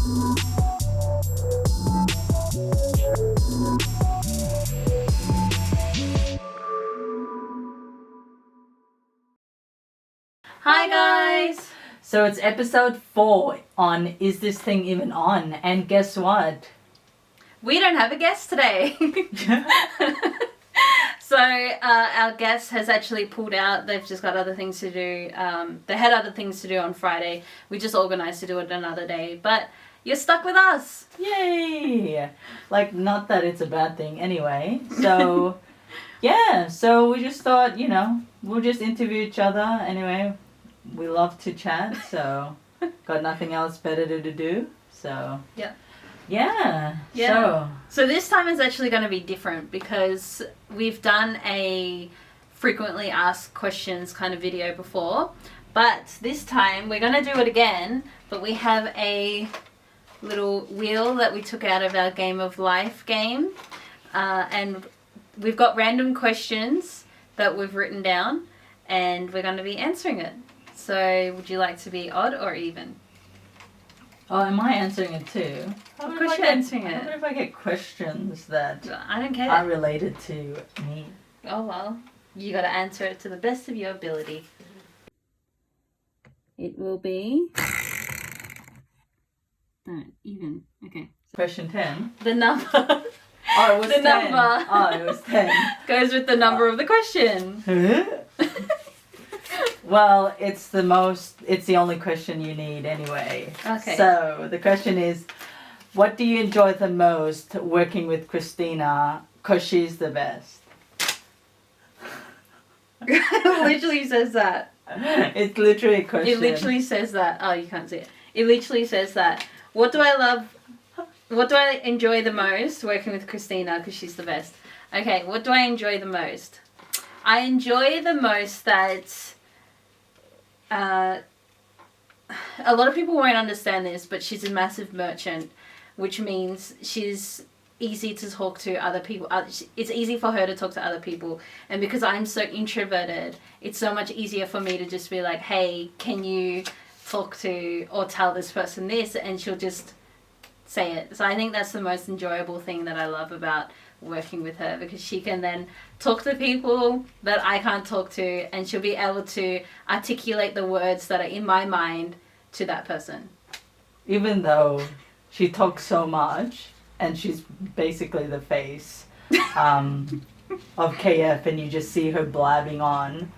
Hi guys! So it's episode 4 on Is This Thing Even On? And guess what? We don't have a guest today. So our guest has actually pulled out. They've just got other things to do. They had other things to do on Friday. We just organised to do it another day. But you're stuck with us. Yay! Like, not that it's a bad thing anyway. So, yeah. So we just thought, we'll just interview each other anyway. We love to chat, so got nothing else better to do. So, yeah. So this time is actually going to be different because we've done a frequently asked questions kind of video before. But this time we're going to do it again. But we have a little wheel that we took out of our Game of Life game. And we've got random questions that we've written down. And we're going to be answering it. So would you like to be odd or even? Oh, am I answering it too? Of course you're answering it. How about if I get questions that I don't care. are related to me? Oh well, you got to answer it to the best of your ability. It will be... No, even. Okay. Question 10. The number... Oh, it was the 10. number. Oh, it was 10. Goes with the number of the question. Well, it's the only question you need anyway. Okay. So, the question is, what do you enjoy the most working with Christina? Because she's the best. It literally says that. It's literally a question. It literally says that. Oh, you can't see it. It literally says that. What do I enjoy the most working with Christina? Because she's the best. Okay, what do I enjoy the most? I enjoy the most that... a lot of people won't understand this, but she's a massive merchant, which means she's easy to talk to other people. It's easy for her to talk to other people, and because I'm so introverted, it's so much easier for me to just be like, hey, can you talk to or tell this person this, and she'll just say it. So I think that's the most enjoyable thing that I love about working with her, because she can then talk to people that I can't talk to, and she'll be able to articulate the words that are in my mind to that person. Even though she talks so much and she's basically the face of KF, and you just see her blabbing on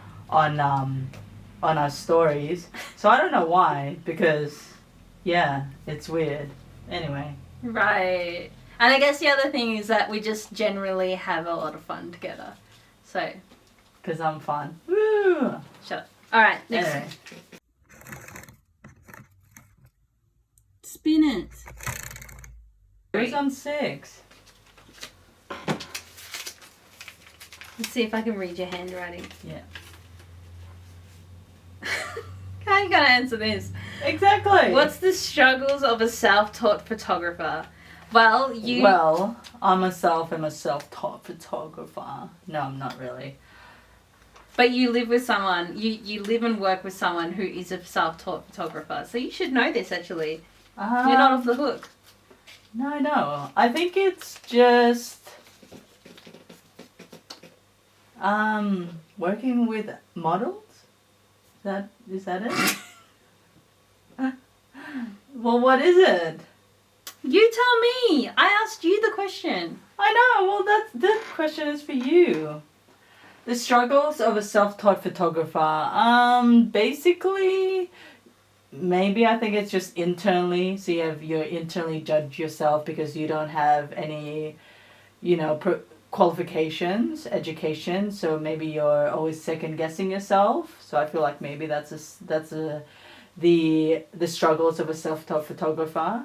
our stories. So I don't know why, because it's weird. Anyway. Right. And I guess the other thing is that we just generally have a lot of fun together. So. Because I'm fun. Woo! Shut up. Alright, next. Anyway. Spin it. Who's on 6? Let's see if I can read your handwriting. Yeah. How are you going to answer this? Exactly. What's the struggles of a self-taught photographer? Well, I myself am a self-taught photographer. No, I'm not really. But you live with someone, you live and work with someone who is a self-taught photographer. So you should know this, actually. You're not off the hook. No. I think it's just working with models. Is that it? Well, what is it? You tell me. I asked you the question. I know. Well, that question is for you. The struggles of a self-taught photographer. Basically, maybe I think it's just internally. So you internally judge yourself because you don't have any, qualifications, education. So maybe you're always second guessing yourself. So I feel like maybe that's the struggles of a self-taught photographer.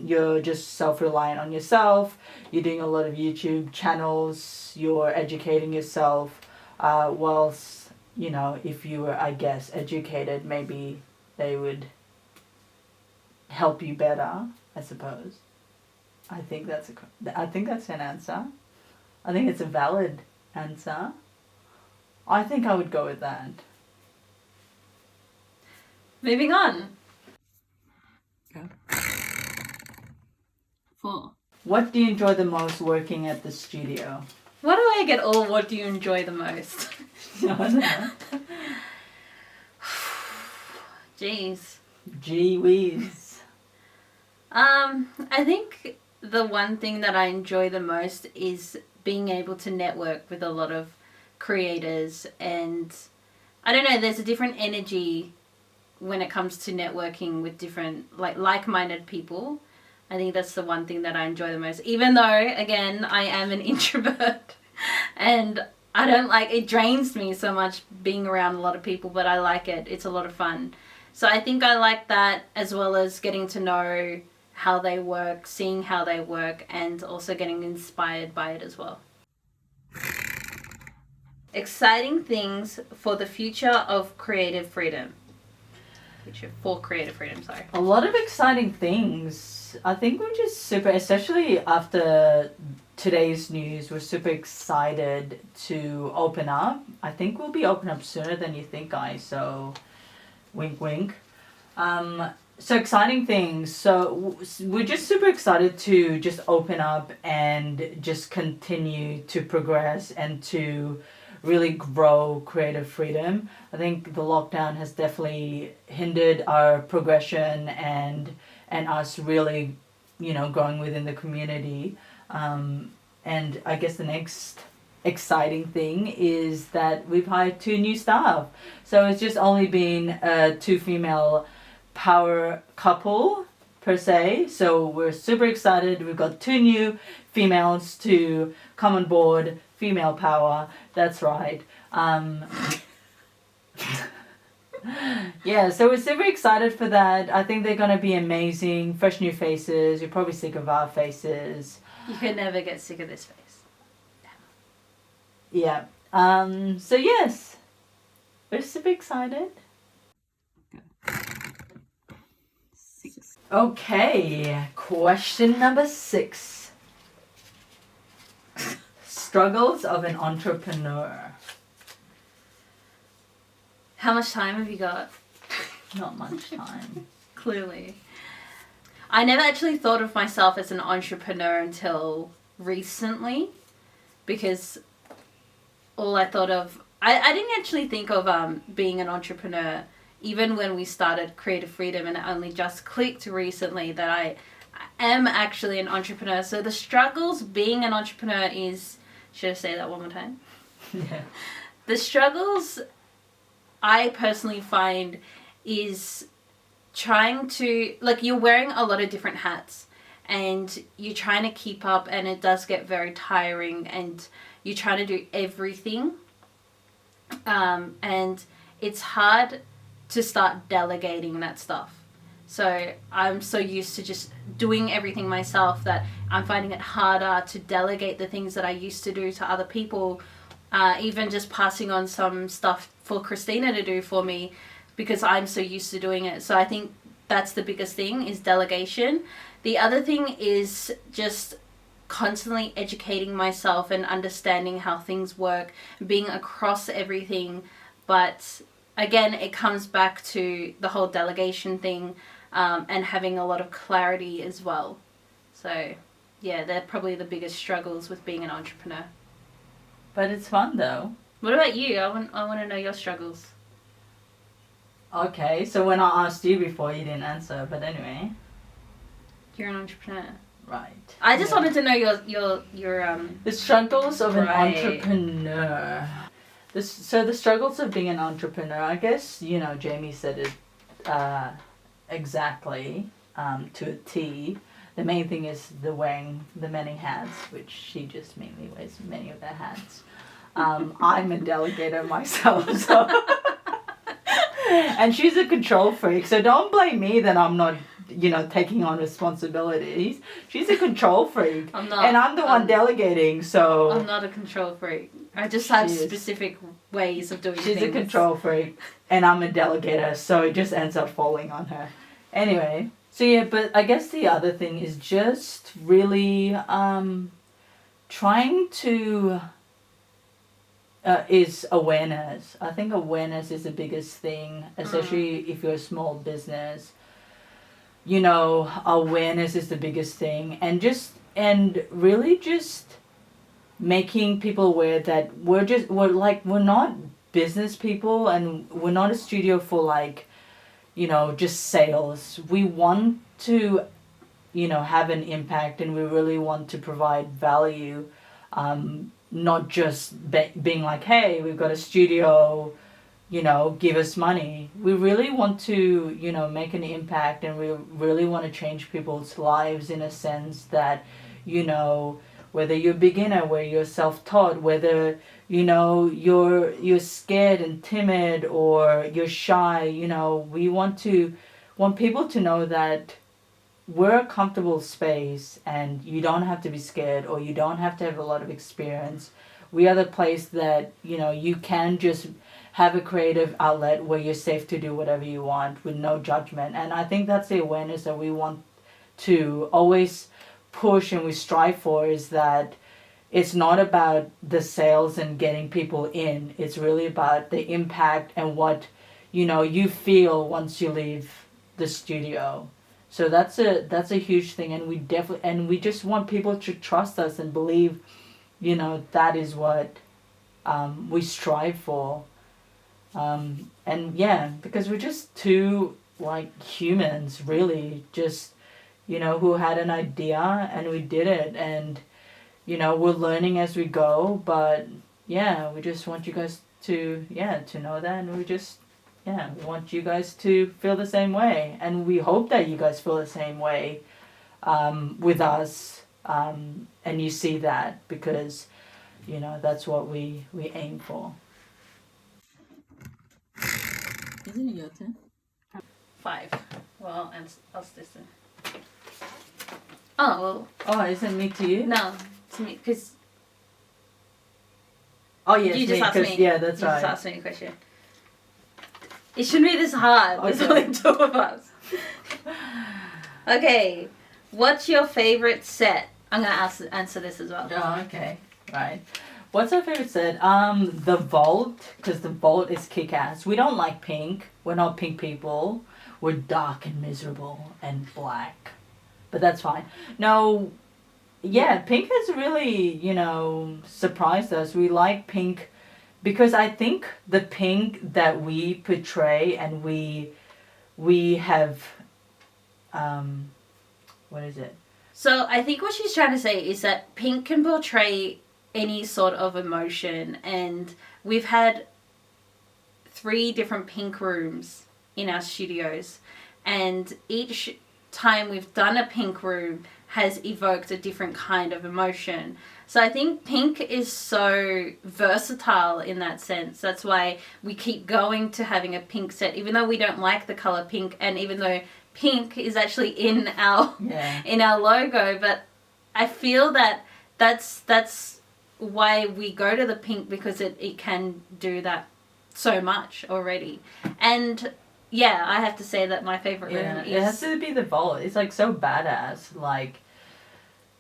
You're just self-reliant on yourself. You're doing a lot of YouTube channels. You're educating yourself. Whilst, if you were, I guess, educated, maybe they would help you better, I suppose. I think that's an answer. I think it's a valid answer. I think I would go with that. Moving on. Go. 4. What do you enjoy the most working at the studio? Why do I get all what do you enjoy the most? I don't know. Jeez. Gee whiz. I think the one thing that I enjoy the most is being able to network with a lot of creators, and I don't know, there's a different energy when it comes to networking with different like-minded people. I think that's the one thing that I enjoy the most, even though again I am an introvert and I don't like it, drains me so much being around a lot of people, but I like it. It's a lot of fun. So I think I like that, as well as getting to know how they work, seeing how they work, and also getting inspired by it as well. Exciting things for the future of creative freedom. For creative freedom, sorry. A lot of exciting things. I think we're just super, especially after today's news, we're super excited to open up. I think we'll be open up sooner than you think, guys. So, wink, wink. So exciting things. So we're just super excited to just open up and just continue to progress and to really grow creative freedom. I think the lockdown has definitely hindered our progression and us really, growing within the community. And I guess the next exciting thing is that we've hired 2 new staff. So it's just only been a 2 female power couple per se. So we're super excited. We've got 2 new females to come on board. Female power, that's right. Yeah, so we're super excited for that. I think they're going to be amazing. Fresh new faces. You're probably sick of our faces. You can never get sick of this face. Yeah. So yes, we're super excited. 6. Okay, question number 6. Struggles of an entrepreneur. How much time have you got? Not much time. Clearly. I never actually thought of myself as an entrepreneur until recently, because all I thought of... I didn't actually think of being an entrepreneur even when we started Creative Freedom, and it only just clicked recently that I am actually an entrepreneur. So the struggles being an entrepreneur is... Should I say that one more time? Yeah. The struggles I personally find is trying to... you're wearing a lot of different hats and you're trying to keep up, and it does get very tiring, and you're trying to do everything. And it's hard to start delegating that stuff. So I'm so used to just doing everything myself that I'm finding it harder to delegate the things that I used to do to other people, even just passing on some stuff for Christina to do for me, because I'm so used to doing it. So I think that's the biggest thing, is delegation. The other thing is just constantly educating myself and understanding how things work, being across everything. But again, it comes back to the whole delegation thing. And having a lot of clarity as well. So, yeah, they're probably the biggest struggles with being an entrepreneur. But it's fun though. What about you? I want to know your struggles. Okay, so when I asked you before, you didn't answer. But anyway. You're an entrepreneur. Right. I just wanted to know your The struggles of an Right. entrepreneur. So the struggles of being an entrepreneur, I guess, Jamie said it exactly to a T. The main thing is the wearing the many hats, which she just mainly wears many of the hats. I'm a delegator myself, so and she's a control freak, so don't blame me that I'm not, taking on responsibilities. She's a control freak. I'm not. And I'm the one delegating, so... I'm not a control freak. I just have She is. specific ways of doing She's things. a control freak, and I'm a delegator, so it just ends up falling on her. Anyway, so yeah, but I guess the other thing is just really trying to... is awareness. I think awareness is the biggest thing, especially if you're a small business. awareness is the biggest thing, and really just making people aware that we're not business people, and we're not a studio for like, just sales. We want to, have an impact, and we really want to provide value, not just being like, hey, we've got a studio, give us money. We really want to, make an impact, and we really want to change people's lives in a sense that, whether you're a beginner, whether you're self-taught, whether, you're scared and timid, or you're shy, we want people to know that we're a comfortable space, and you don't have to be scared, or you don't have to have a lot of experience. We are the place that, you can just have a creative outlet where you're safe to do whatever you want with no judgment. And I think that's the awareness that we want to always push and we strive for, is that it's not about the sales and getting people in. It's really about the impact and what, you feel once you leave the studio. So that's a huge thing, and we just want people to trust us and believe, that is what we strive for. And yeah, because we're just two like humans, really, just who had an idea and we did it, and we're learning as we go. But yeah, we just want you guys to know that, and we want you guys to feel the same way, and we hope that you guys feel the same way with us, and you see that, because that's what we aim for. Isn't it your turn? 5. Well, and I'll listen. Oh, well. Oh, is it me to you? No, to me, because. Oh, yes, you just asked me. Yeah, that's right. You just asked me a question. It shouldn't be this hard. Okay. There's only 2 of us. Okay, what's your favorite set? I'm going to answer this as well. Oh, okay. Right. What's our favorite set? The Vault, because the Vault is kick-ass. We don't like pink. We're not pink people. We're dark and miserable and black. But that's fine. No, yeah, pink has really, surprised us. We like pink because I think the pink that we portray and we have, what is it? So I think what she's trying to say is that pink can portray any sort of emotion, and we've had 3 different pink rooms in our studios, and each time we've done a pink room has evoked a different kind of emotion. So I think pink is so versatile in that sense. That's why we keep going to having a pink set, even though we don't like the color pink, and even though pink is actually in our logo. But I feel that that's why we go to the pink, because it can do that so much already. And yeah, I have to say that my favorite room is... It has to be the Vault. It's like so badass. Like,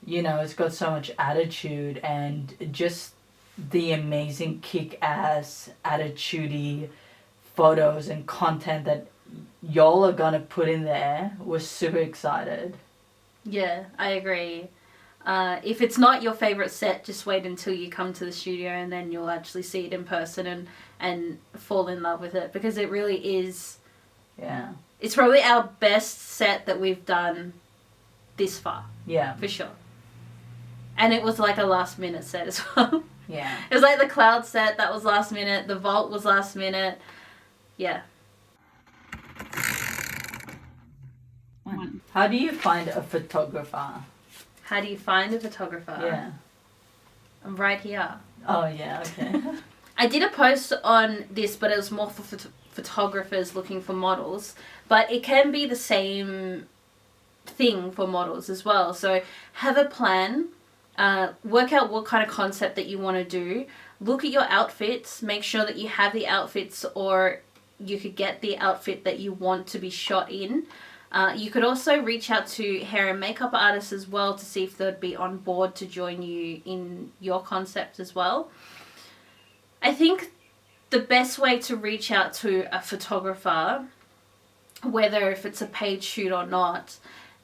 it's got so much attitude, and just the amazing kick-ass, attitude-y photos and content that y'all are gonna put in there. We're super excited. Yeah, I agree. If it's not your favorite set, just wait until you come to the studio, and then you'll actually see it in person and fall in love with it, because it really is... Yeah. It's probably our best set that we've done this far. Yeah. For sure. And it was like a last minute set as well. Yeah. It was like the Cloud set, that was last minute. The Vault was last minute. Yeah. How do you find a photographer? How do you find a photographer? Yeah. I'm right here. Oh, yeah, okay. I did a post on this, but it was more for photographers looking for models. But it can be the same thing for models as well. So have a plan. Work out what kind of concept that you want to do. Look at your outfits. Make sure that you have the outfits, or you could get the outfit that you want to be shot in. You could also reach out to hair and makeup artists as well to see if they'd be on board to join you in your concept as well. I think the best way to reach out to a photographer whether if it's a paid shoot or not,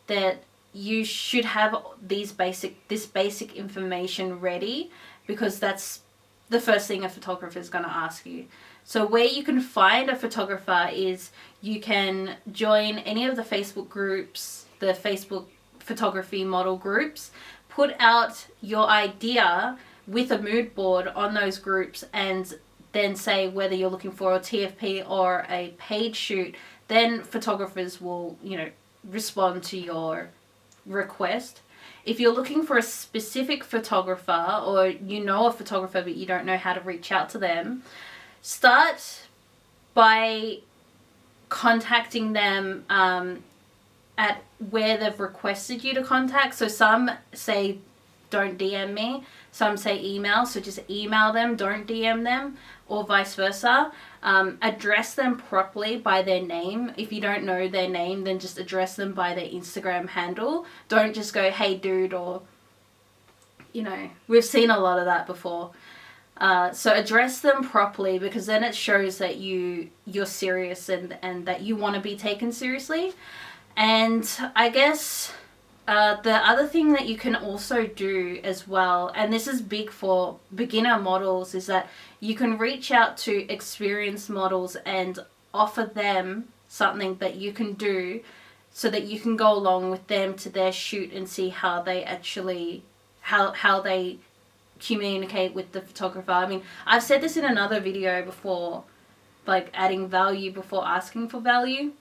that you should have this basic information ready, because that's the first thing a photographer is going to ask you. So where you can find a photographer is you can join any of the Facebook groups, the Facebook photography model groups, put out your idea with a mood board on those groups, and then say whether you're looking for a TFP or a paid shoot. Then photographers will, respond to your request. If you're looking for a specific photographer, or a photographer but you don't know how to reach out to them, start by contacting them at where they've requested you to contact. So some say don't DM me, some say email, so just email them, don't DM them, or vice versa. Address them properly by their name. If you don't know their name, then just address them by their Instagram handle. Don't just go, hey dude, or, we've seen a lot of that before. So address them properly, because then it shows that you're serious and that you want to be taken seriously. And I guess the other thing that you can also do as well, and this is big for beginner models, is that you can reach out to experienced models and offer them something that you can do, so that you can go along with them to their shoot and see how they actually, how they communicate with the photographer. I mean, I've said this in another video before, like adding value before asking for value.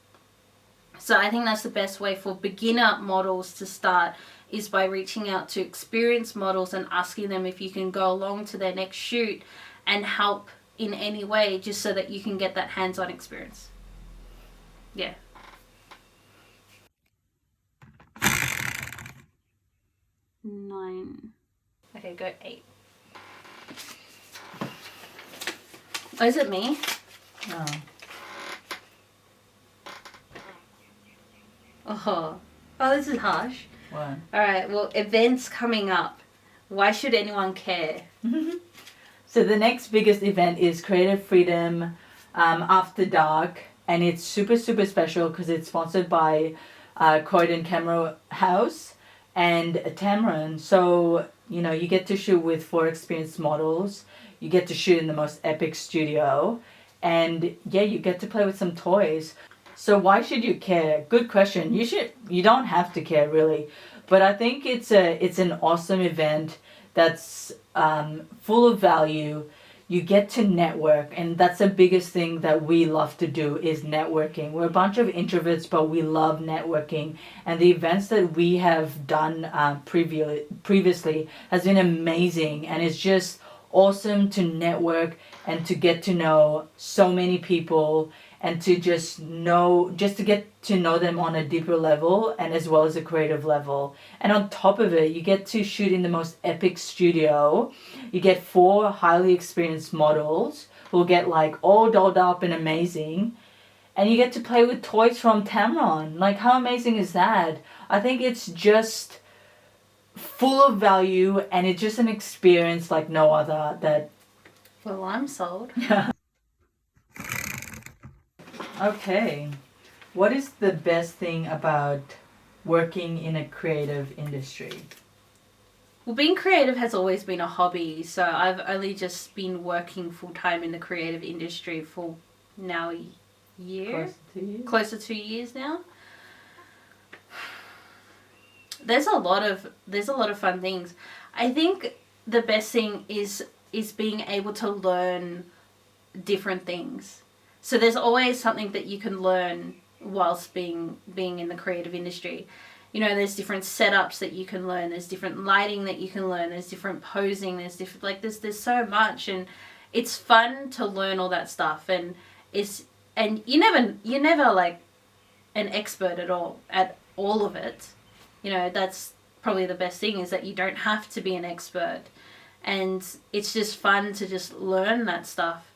So I think that's the best way for beginner models to start, is by reaching out to experienced models and asking them if you can go along to their next shoot and help in any way, just so that you can get that hands-on experience. Yeah. Nine. Okay, go 8. Oh, is it me? No. Oh, this is harsh. What? Alright, well, events coming up. Why should anyone care? So the next biggest event is Creative Freedom After Dark, and it's super, super special because it's sponsored by Croydon Camera House and Tamron. So, you get to shoot with 4 experienced models. You get to shoot in the most epic studio. And yeah, you get to play with some toys. So why should you care? Good question. You don't have to care, really. But I think it's an awesome event that's full of value. You get to network, and that's the biggest thing that we love to do, is networking. We're a bunch of introverts, but we love networking. And the events that we have done previously has been amazing, and it's just awesome to network and to get to know so many people, and to just to get to know them on a deeper level, and as well as a creative level. And on top of it, you get to shoot in the most epic studio. You get 4 highly experienced models who will get like all dolled up and amazing. And you get to play with toys from Tamron. Like, how amazing is that? I think it's just full of value, and it's just an experience like no other. Well, I'm sold. Okay. What is the best thing about working in a creative industry? Well, being creative has always been a hobby, so I've only just been working full-time in the creative industry for now a year? Close to 2 years now. There's a lot of fun things. I think the best thing is being able to learn different things. So there's always something that you can learn whilst being in the creative industry. There's different setups that you can learn. There's different lighting that you can learn. There's different posing. There's different, there's so much, and it's fun to learn all that stuff. And you're never like an expert at all of it. That's probably the best thing, is that you don't have to be an expert, and it's just fun to just learn that stuff.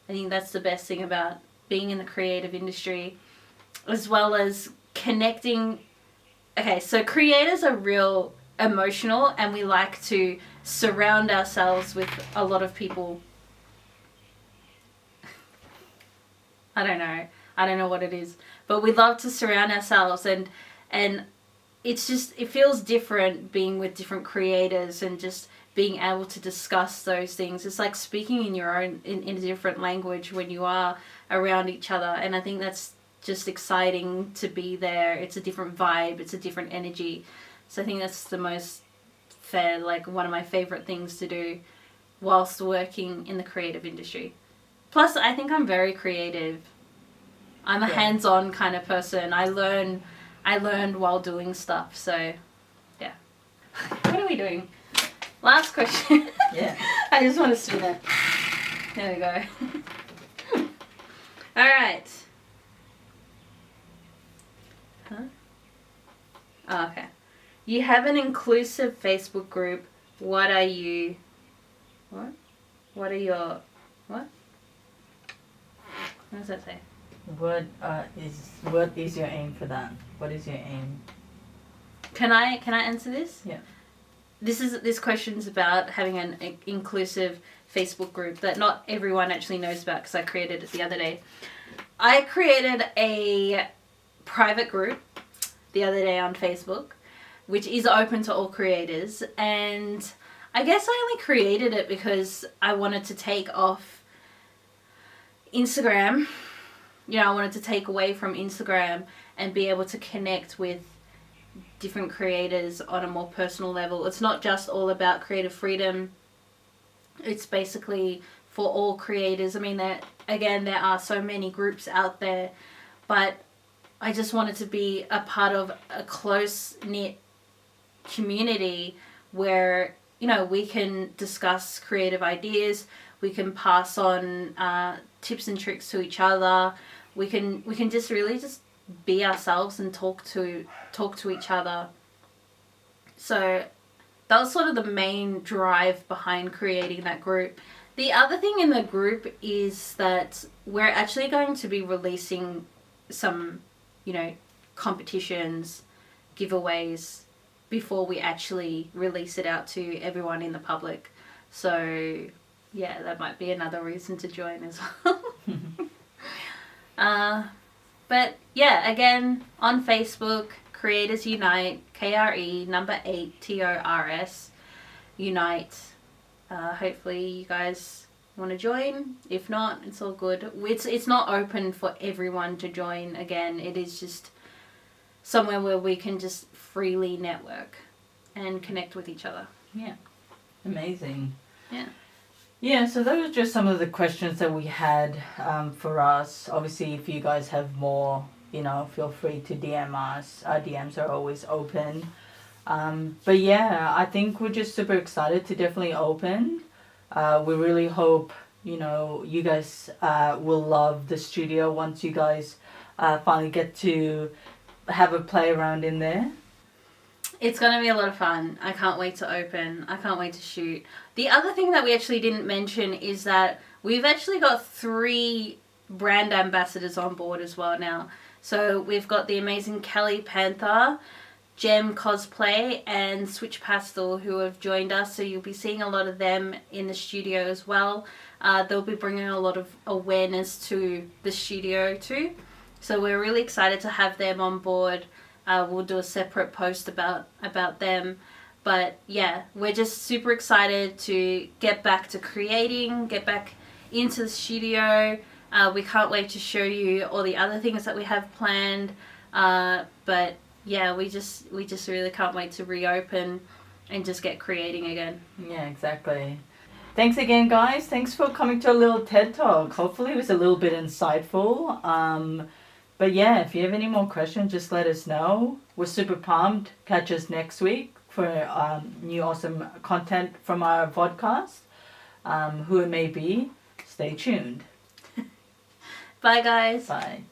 I think that's the best thing about being in the creative industry, as well as connecting. Okay, so creators are real emotional, and we like to surround ourselves with a lot of people. I don't know. I don't know what it is. But we love to surround ourselves and it's just, it feels different being with different creators and just being able to discuss those things. It's like speaking in your own, in a different language when you are around each other. And I think that's just exciting to be there. It's a different vibe. It's a different energy. So I think that's the most fair, like one of my favorite things to do whilst working in the creative industry. Plus, I think I'm very creative. I'm a hands-on kind of person. I learned while doing stuff. So, yeah. What are we doing? Last question. Yeah. I just want to spin it. There we go. All right. Huh? Oh, okay. You have an inclusive Facebook group. What are you... What? What are your... What? What does that say? What is your aim for that? What is your aim? Can I answer this? Yeah. This question's about having an inclusive Facebook group that not everyone actually knows about because I created it the other day. I created a private group the other day on Facebook, which is open to all creators, and I guess I only created it because I wanted to take off Instagram. You know, I wanted to take away from Instagram and be able to connect with different creators on a more personal level. It's not just all about creative freedom. It's basically for all creators. I mean, there are so many groups out there, but I just wanted to be a part of a close-knit community where, you know, we can discuss creative ideas, we can pass on tips and tricks to each other, we can just really just be ourselves and talk to each other. So that was sort of the main drive behind creating that group. The other thing in the group is that we're actually going to be releasing some, you know, competitions, giveaways before we actually release it out to everyone in the public. So yeah, that might be another reason to join as well. But yeah, again, on Facebook, Creators Unite, Kre8tives, Unite. Hopefully you guys want to join. If not, it's all good. It's not open for everyone to join. Again, it is just somewhere where we can just freely network and connect with each other. Yeah. Amazing. Yeah. Yeah, so those are just some of the questions that we had for us. Obviously, if you guys have more, you know, feel free to DM us. Our DMs are always open. But yeah, I think we're just super excited to definitely open. We really hope, you know, you guys will love the studio once you guys finally get to have a play around in there. It's going to be a lot of fun. I can't wait to open. I can't wait to shoot. The other thing that we actually didn't mention is that we've actually got 3 brand ambassadors on board as well now. So we've got the amazing Kelly Panther, Gem Cosplay, and Switch Pastel who have joined us. So you'll be seeing a lot of them in the studio as well. They'll be bringing a lot of awareness to the studio too. So we're really excited to have them on board. We'll do a separate post about them. But yeah, we're just super excited to get back to creating, get back into the studio. We can't wait to show you all the other things that we have planned. But yeah, we just really can't wait to reopen and just get creating again. Yeah, exactly. Thanks again, guys. Thanks for coming to a little TED Talk. Hopefully it was a little bit insightful. But yeah, if you have any more questions, just let us know. We're super pumped. Catch us next week for new awesome content from our podcast. Who it may be, stay tuned. Bye, guys. Bye.